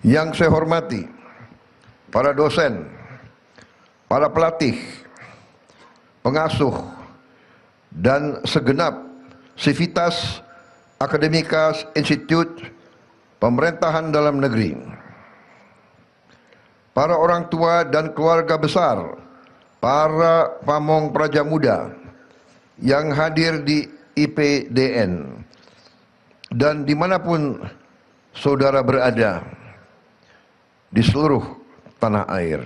Yang saya hormati para dosen, para pelatih, pengasuh, dan segenap sivitas akademika Institut Pemerintahan Dalam Negeri, para orang tua dan keluarga besar, para pamong praja muda yang hadir di IPDN, dan dimanapun saudara berada di seluruh tanah air.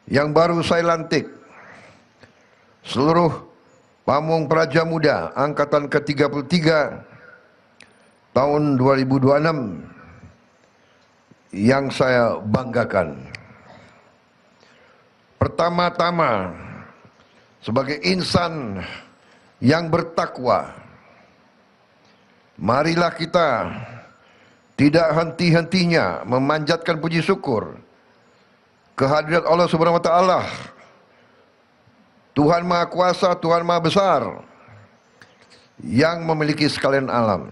Yang baru saya lantik, seluruh pamong praja muda angkatan ke-33 tahun 2026 yang saya banggakan. Pertama-tama, sebagai insan yang bertakwa, marilah kita tidak henti-hentinya memanjatkan puji syukur kehadirat Allah Subhanahu wa taala, Tuhan Maha Kuasa, Tuhan Maha Besar, yang memiliki sekalian alam.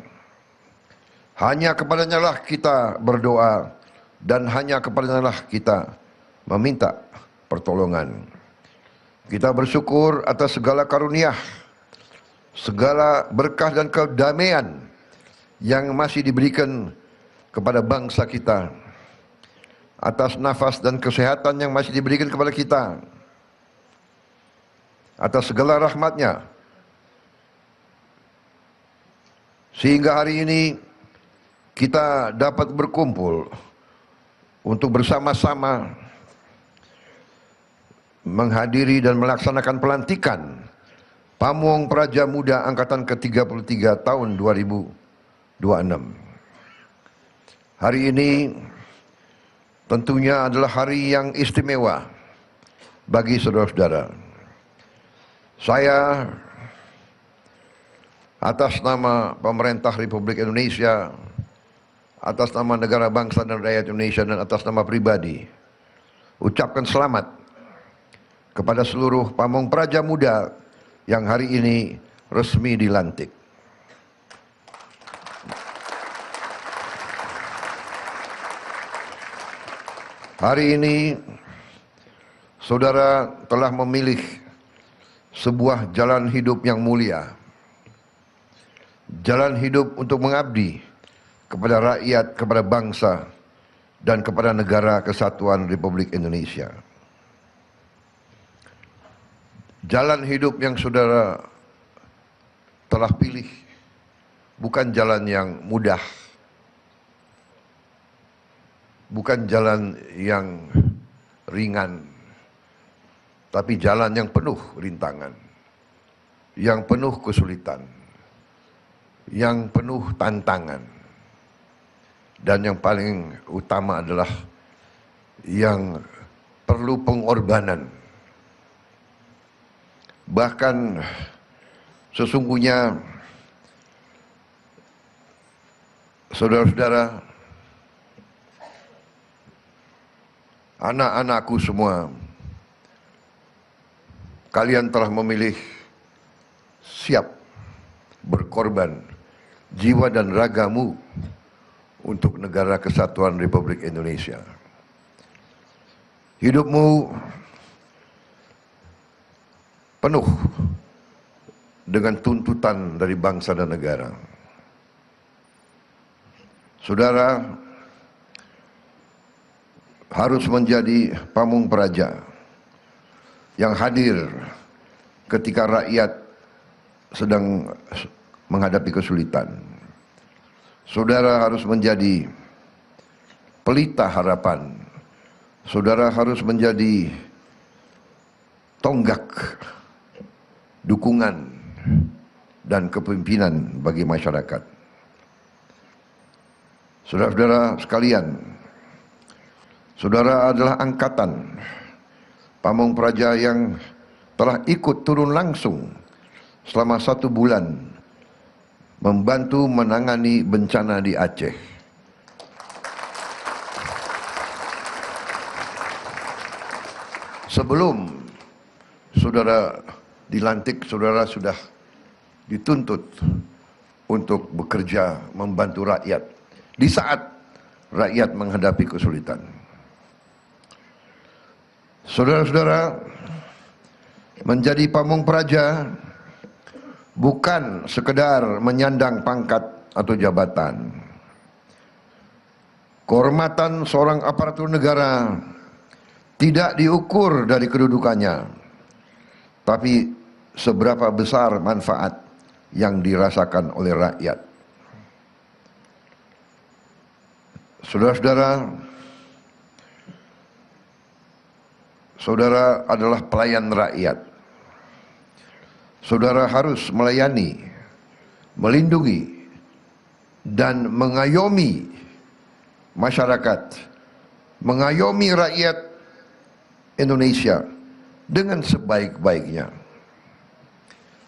Hanya kepadanya lah kita berdoa dan hanya kepadanya lah kita meminta pertolongan. Kita bersyukur atas segala karunia, segala berkah dan kedamaian yang masih diberikan kepada bangsa kita, atas nafas dan kesehatan yang masih diberikan kepada kita, atas segala rahmatnya, sehingga hari ini kita dapat berkumpul untuk bersama-sama menghadiri dan melaksanakan pelantikan Pamong Praja Muda Angkatan ke-33 tahun 2026. Hari ini tentunya adalah hari yang istimewa bagi saudara-saudara. Saya atas nama pemerintah Republik Indonesia, atas nama negara bangsa dan rakyat Indonesia, dan atas nama pribadi, ucapkan selamat kepada seluruh pamong praja muda yang hari ini resmi dilantik. Hari ini saudara telah memilih sebuah jalan hidup yang mulia, jalan hidup untuk mengabdi kepada rakyat, kepada bangsa, dan kepada negara kesatuan Republik Indonesia. Jalan hidup yang saudara telah pilih bukan jalan yang mudah, bukan jalan yang ringan, tapi jalan yang penuh rintangan, yang penuh kesulitan, yang penuh tantangan, dan yang paling utama adalah yang perlu pengorbanan. Bahkan sesungguhnya saudara-saudara, anak-anakku semua, kalian telah memilih siap berkorban jiwa dan ragamu untuk negara kesatuan Republik Indonesia. Hidupmu penuh dengan tuntutan dari bangsa dan negara. Saudara harus menjadi pamong praja yang hadir ketika rakyat sedang menghadapi kesulitan. Saudara harus menjadi pelita harapan. Saudara harus menjadi tonggak dukungan dan kepemimpinan bagi masyarakat. Saudara-saudara sekalian, saudara adalah angkatan pamong praja yang telah ikut turun langsung selama 1 bulan membantu menangani bencana di Aceh. Sebelum saudara dilantik, saudara sudah dituntut untuk bekerja membantu rakyat di saat rakyat menghadapi kesulitan. Saudara-saudara, menjadi pamung praja bukan sekedar menyandang pangkat atau jabatan. Kehormatan seorang aparatur negara tidak diukur dari kedudukannya, tapi seberapa besar manfaat yang dirasakan oleh rakyat. Saudara-saudara, saudara adalah pelayan rakyat. Saudara harus melayani, melindungi, dan mengayomi masyarakat, mengayomi rakyat Indonesia dengan sebaik-baiknya.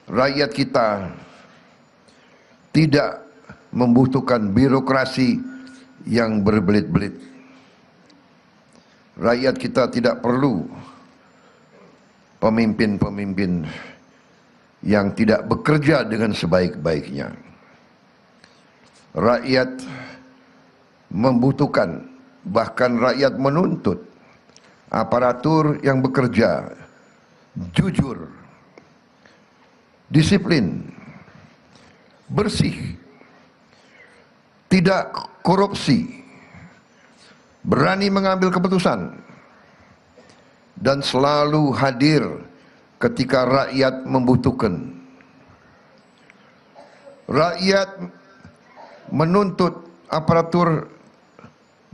Rakyat kita tidak membutuhkan birokrasi yang berbelit-belit. Rakyat kita tidak perlu pemimpin-pemimpin yang tidak bekerja dengan sebaik-baiknya. Rakyat membutuhkan, bahkan rakyat menuntut aparatur yang bekerja jujur, disiplin, bersih, tidak korupsi, berani mengambil keputusan, dan selalu hadir ketika rakyat membutuhkan. Rakyat menuntut aparatur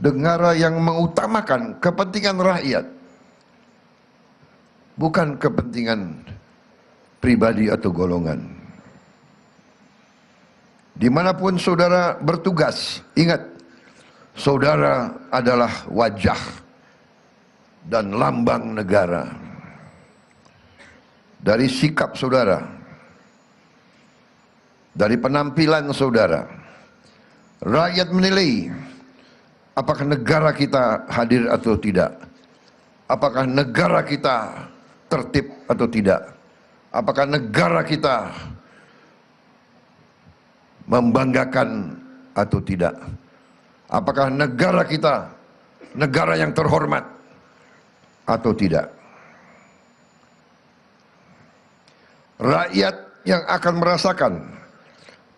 negara yang mengutamakan kepentingan rakyat, bukan kepentingan pribadi atau golongan. Dimanapun saudara bertugas, ingat, saudara adalah wajah dan lambang negara. Dari sikap saudara, dari penampilan saudara, rakyat menilai apakah negara kita hadir atau tidak, apakah negara kita tertib atau tidak, apakah negara kita membanggakan atau tidak, apakah negara kita negara yang terhormat atau tidak. Rakyat yang akan merasakan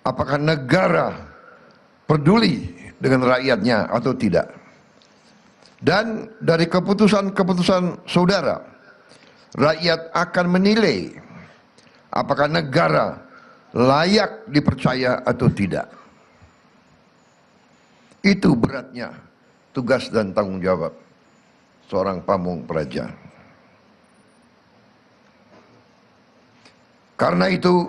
apakah negara peduli dengan rakyatnya atau tidak. Dan dari keputusan-keputusan saudara, rakyat akan menilai apakah negara layak dipercaya atau tidak. Itu beratnya tugas dan tanggung jawab seorang pamung praja. Karena itu,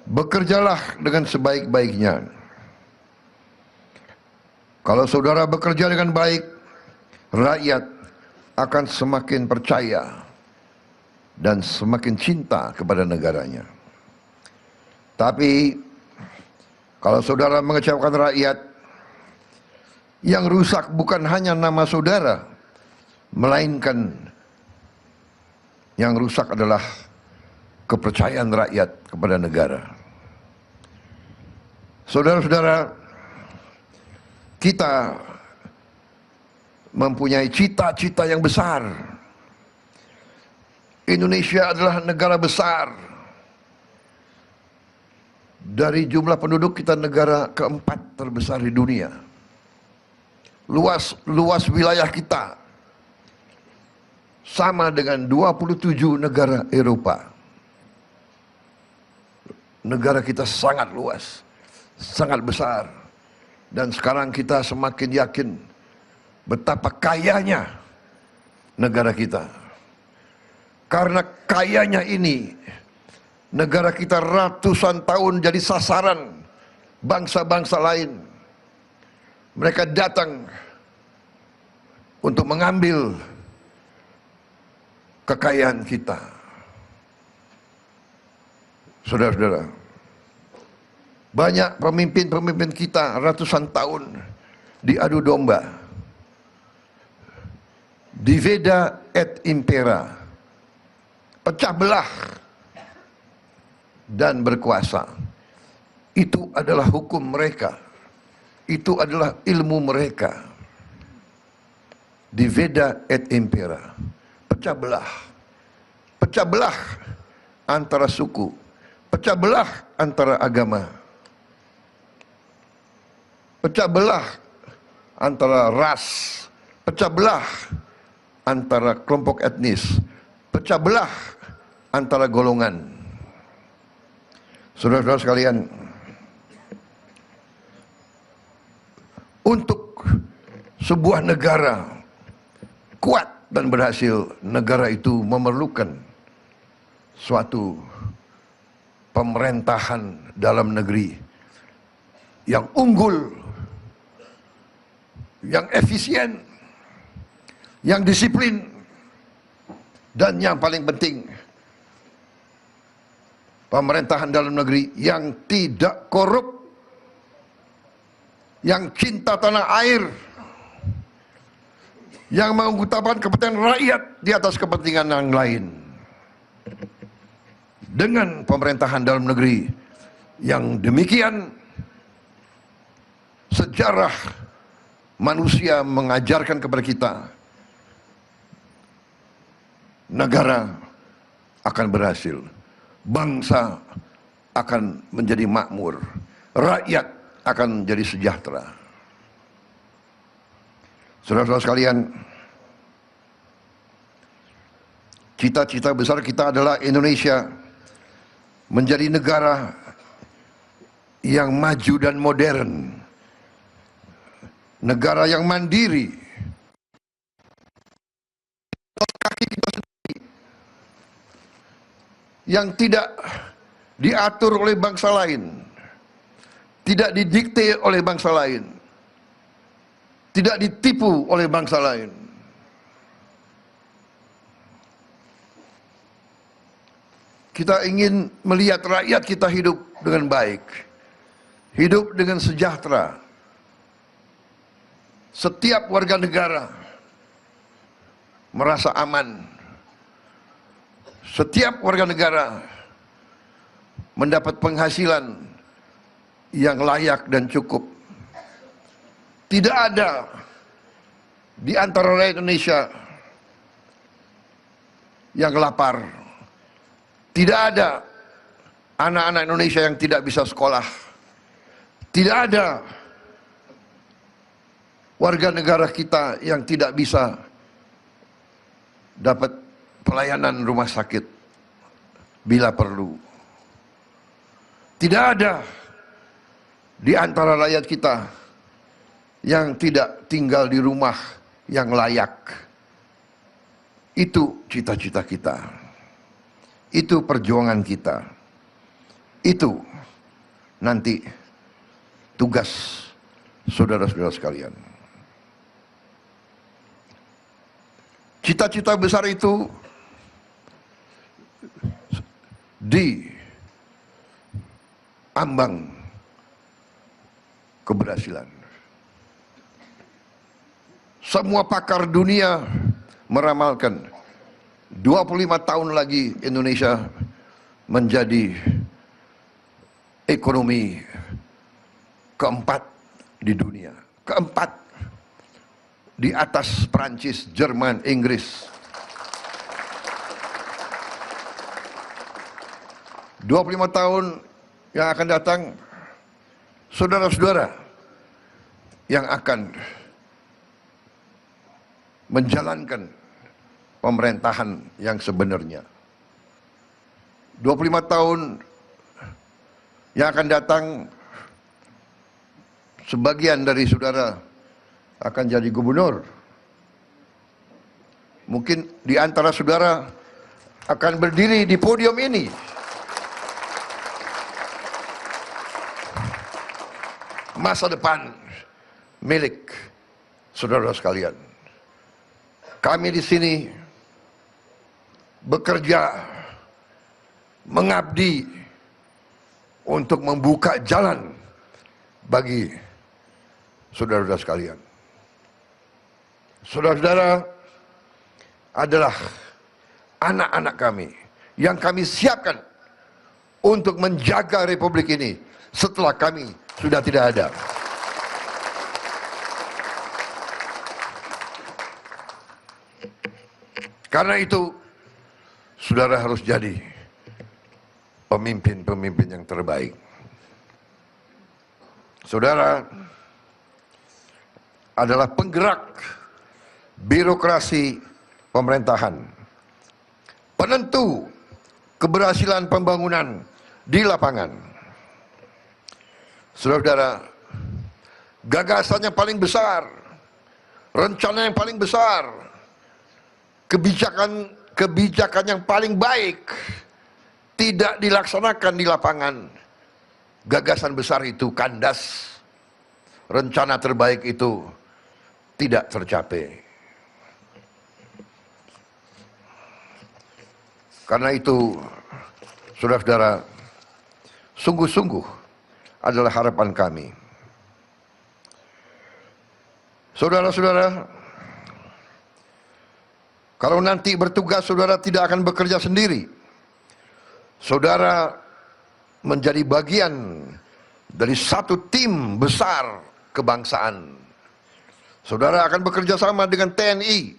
bekerjalah dengan sebaik-baiknya. Kalau saudara bekerja dengan baik, rakyat akan semakin percaya dan semakin cinta kepada negaranya. Tapi kalau saudara mengecewakan rakyat, yang rusak bukan hanya nama saudara, melainkan yang rusak adalah kepercayaan rakyat kepada negara. Saudara-saudara, kita mempunyai cita-cita yang besar. Indonesia adalah negara besar. Dari jumlah penduduk kita negara keempat terbesar di dunia. Luas wilayah kita sama dengan 27 negara Eropa. Negara kita sangat luas, sangat besar. Dan sekarang kita semakin yakin betapa kayanya negara kita. Karena kayanya ini, negara kita ratusan tahun jadi sasaran bangsa-bangsa lain. Mereka datang untuk mengambil kekayaan kita. Saudara-saudara, banyak pemimpin-pemimpin kita ratusan tahun diadu domba. Diveda et impera, pecah belah dan berkuasa. Itu adalah hukum mereka. itu adalah ilmu mereka. Diveda et impera. Pecah belah. Pecah belah antara suku. Pecah belah antara agama. Pecah belah antara ras. Pecah belah antara kelompok etnis. Pecah belah antara golongan. Saudara-saudara sekalian, untuk sebuah negara kuat dan berhasil, negara itu memerlukan suatu pemerintahan dalam negeri yang unggul, yang efisien, yang disiplin, dan yang paling penting, pemerintahan dalam negeri yang tidak korup, yang cinta tanah air, yang mengutamakan kepentingan rakyat di atas kepentingan yang lain. Dengan pemerintahan dalam negeri yang demikian, sejarah manusia mengajarkan kepada kita, negara akan berhasil, bangsa akan menjadi makmur, rakyat akan menjadi sejahtera. Saudara-saudara sekalian, cita-cita besar kita adalah Indonesia menjadi negara yang maju dan modern, negara yang mandiri, kaki kita sendiri, yang tidak diatur oleh bangsa lain, tidak didikte oleh bangsa lain, tidak ditipu oleh bangsa lain. Kita ingin melihat rakyat kita hidup dengan baik, hidup dengan sejahtera. Setiap warga negara merasa aman. Setiap warga negara mendapat penghasilan yang layak dan cukup. Tidak ada di antara rakyat Indonesia yang lapar. Tidak ada anak-anak Indonesia yang tidak bisa sekolah. Tidak ada warga negara kita yang tidak bisa dapat pelayanan rumah sakit bila perlu. Tidak ada di antara rakyat kita yang tidak tinggal di rumah yang layak. Itu cita-cita kita. Itu perjuangan kita. Itu nanti tugas saudara-saudara sekalian. Cita-cita besar itu di ambang keberhasilan. Semua pakar dunia meramalkan 25 tahun lagi Indonesia menjadi ekonomi keempat di dunia. Keempat di atas Prancis, Jerman, Inggris. 25 tahun yang akan datang, saudara-saudara yang akan menjalankan pemerintahan yang sebenarnya. 25 tahun yang akan datang, sebagian dari saudara akan jadi gubernur. Mungkin di antara saudara akan berdiri di podium ini. Masa depan milik saudara sekalian. Kami di sini bekerja, mengabdi untuk membuka jalan bagi saudara-saudara sekalian. Saudara-saudara adalah anak-anak kami yang kami siapkan untuk menjaga republik ini setelah kami sudah tidak ada. Karena itu, saudara harus jadi pemimpin-pemimpin yang terbaik. Saudara adalah penggerak birokrasi pemerintahan, penentu keberhasilan pembangunan di lapangan. Saudara, gagasan yang paling besar, rencana yang paling besar, kebijakan yang paling baik tidak dilaksanakan di lapangan. Gagasan besar itu kandas, rencana terbaik itu tidak tercapai. Karena itu, saudara-saudara, sungguh-sungguh adalah harapan kami. Saudara-saudara, kalau nanti bertugas, saudara tidak akan bekerja sendiri. Saudara menjadi bagian dari satu tim besar kebangsaan. Saudara akan bekerja sama dengan TNI,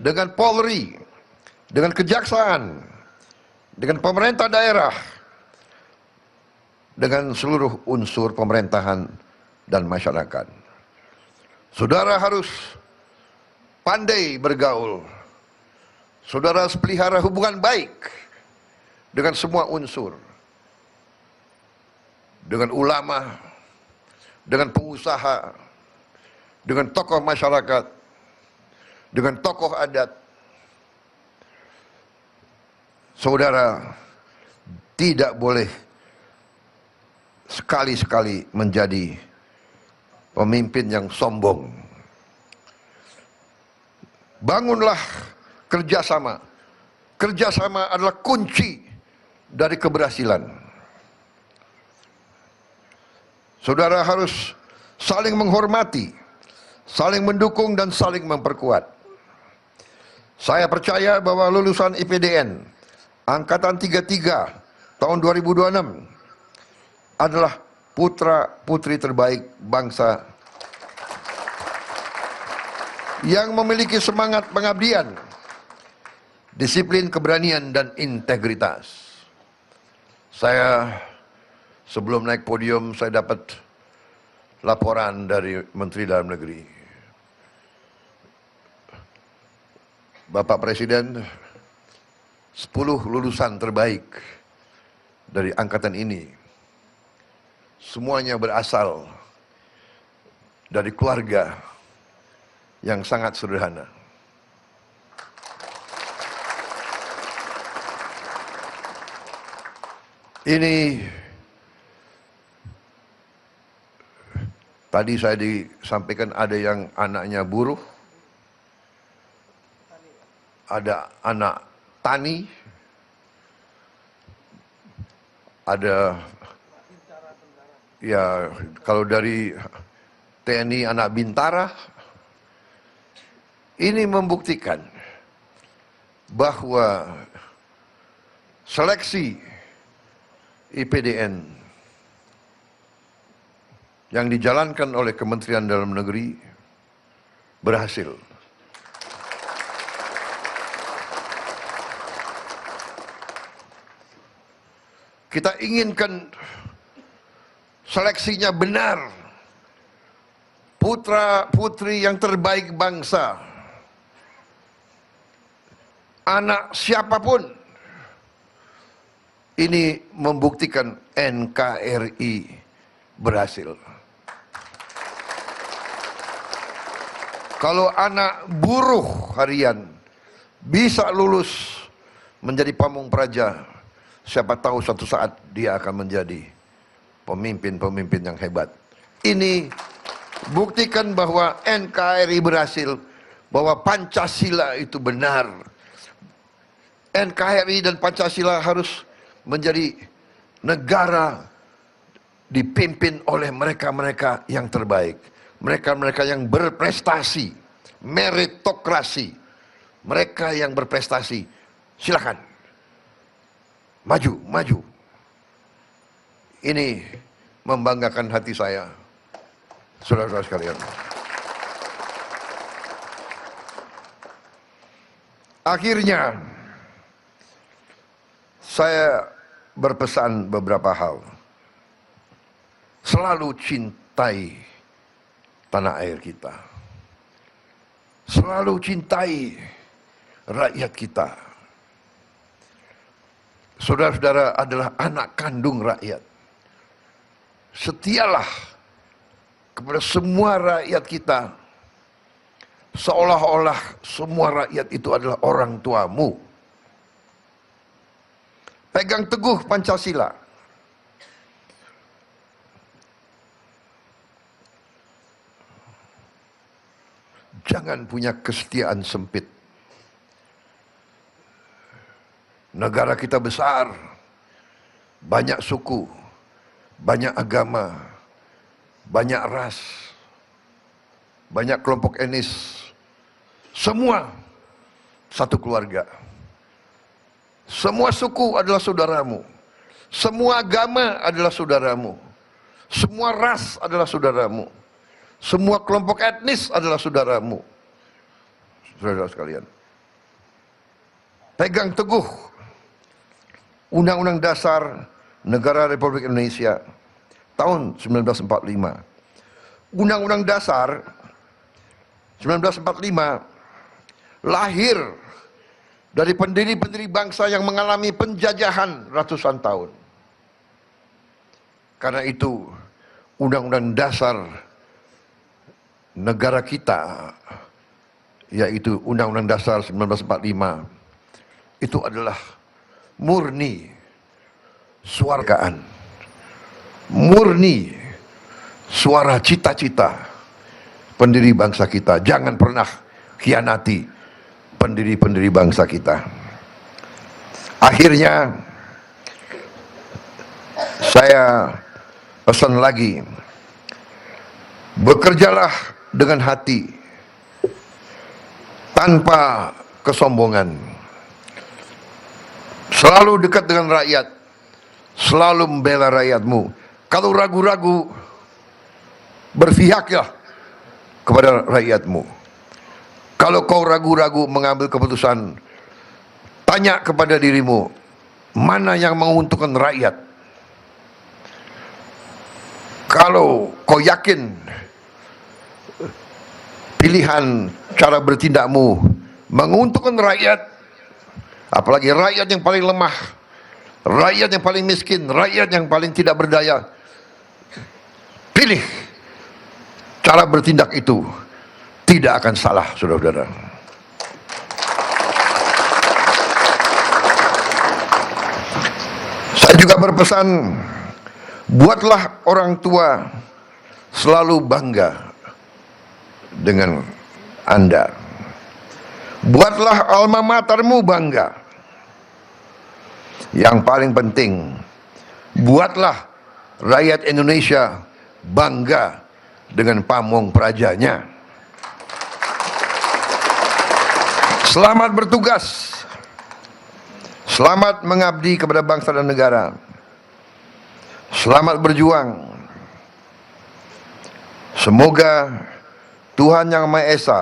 dengan Polri, dengan Kejaksaan, dengan pemerintah daerah, dengan seluruh unsur pemerintahan dan masyarakat. Saudara harus pandai bergaul. Saudara harus pelihara hubungan baik dengan semua unsur. Dengan ulama, dengan pengusaha, dengan tokoh masyarakat, dengan tokoh adat. Saudara tidak boleh sekali-sekali menjadi pemimpin yang sombong. Bangunlah kerjasama. Kerjasama adalah kunci dari keberhasilan. Saudara harus saling menghormati, saling mendukung dan saling memperkuat. Saya percaya bahwa lulusan IPDN Angkatan 33 tahun 2026 adalah putra-putri terbaik bangsa yang memiliki semangat pengabdian, disiplin, keberanian, dan integritas. Saya sebelum naik podium, saya dapat laporan dari Menteri Dalam Negeri. Bapak Presiden, 10 lulusan terbaik dari angkatan ini, semuanya berasal dari keluarga yang sangat sederhana. Ini tadi saya disampaikan ada yang anaknya buruh, ada anak tani, ada ya kalau dari TNI anak bintara. Ini membuktikan bahwa seleksi IPDN yang dijalankan oleh Kementerian Dalam Negeri berhasil. Kita inginkan seleksinya benar, putra-putri yang terbaik bangsa, anak siapapun. Ini membuktikan NKRI berhasil. Kalau anak buruh harian bisa lulus menjadi pamung praja, siapa tahu suatu saat dia akan menjadi pemimpin-pemimpin yang hebat. Ini buktikan bahwa NKRI berhasil, bahwa Pancasila itu benar. NKRI dan Pancasila harus menjadi negara dipimpin oleh mereka-mereka yang terbaik. Mereka-mereka yang berprestasi, meritokrasi. Mereka yang berprestasi, silakan. Maju, maju. Ini membanggakan hati saya, saudara-saudara sekalian. Akhirnya, saya berpesan beberapa hal. Selalu cintai tanah air kita. Selalu cintai rakyat kita. Saudara-saudara adalah anak kandung rakyat. Setialah kepada semua rakyat kita, seolah-olah semua rakyat itu adalah orang tuamu. Pegang teguh Pancasila. Jangan punya kesetiaan sempit. Negara kita besar, banyak suku, banyak agama, banyak ras, banyak kelompok etnis. Semua satu keluarga. Semua suku adalah saudaramu. Semua agama adalah saudaramu. Semua ras adalah saudaramu. Semua kelompok etnis adalah saudaramu. Saudara sekalian, pegang teguh Undang-Undang Dasar Negara Republik Indonesia tahun 1945. Undang-Undang Dasar 1945 lahir dari pendiri-pendiri bangsa yang mengalami penjajahan ratusan tahun. Karena itu, Undang-Undang Dasar negara kita, yaitu Undang-Undang Dasar 1945, itu adalah murni suaraan, murni suara cita-cita pendiri bangsa kita. Jangan pernah khianati pendiri-pendiri bangsa kita. Akhirnya saya pesan lagi, bekerjalah dengan hati tanpa kesombongan. Selalu dekat dengan rakyat, selalu membela rakyatmu. Kalau ragu-ragu, berpihaklah kepada rakyatmu. Kalau kau ragu-ragu mengambil keputusan, tanya kepada dirimu, mana yang menguntungkan rakyat? Kalau kau yakin pilihan cara bertindakmu menguntungkan rakyat, apalagi rakyat yang paling lemah, rakyat yang paling miskin, rakyat yang paling tidak berdaya, pilih cara bertindak itu. Tidak akan salah, saudara-saudara. Saya juga berpesan, buatlah orang tua selalu bangga dengan Anda. Buatlah alma matermu bangga. Yang paling penting, buatlah rakyat Indonesia bangga dengan pamong prajanya. Selamat bertugas, selamat mengabdi kepada bangsa dan negara, selamat berjuang. Semoga Tuhan Yang Maha Esa,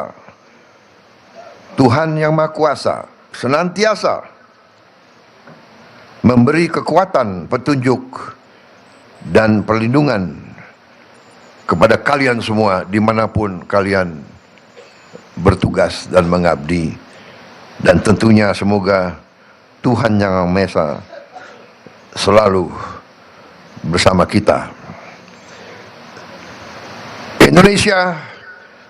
Tuhan Yang Maha Kuasa, senantiasa memberi kekuatan, petunjuk, dan perlindungan kepada kalian semua dimanapun kalian bertugas dan mengabdi. Dan tentunya semoga Tuhan Yang Maha Esa selalu bersama kita. Indonesia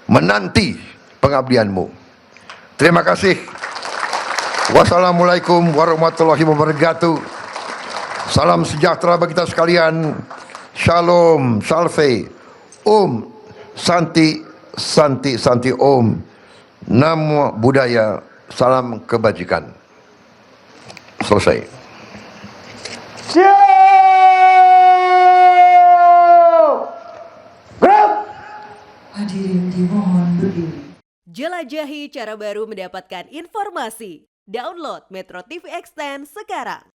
menanti pengabdianmu. Terima kasih. Wassalamualaikum warahmatullahi wabarakatuh. Salam sejahtera bagi kita sekalian. Shalom, salve, Om, Santi, Santi, Santi, Om. Namo Buddhaya, salam kebajikan. Selesai. Hadirin dimohon berdiri. Jelajahi cara baru mendapatkan informasi. Download Metro TV Extend sekarang.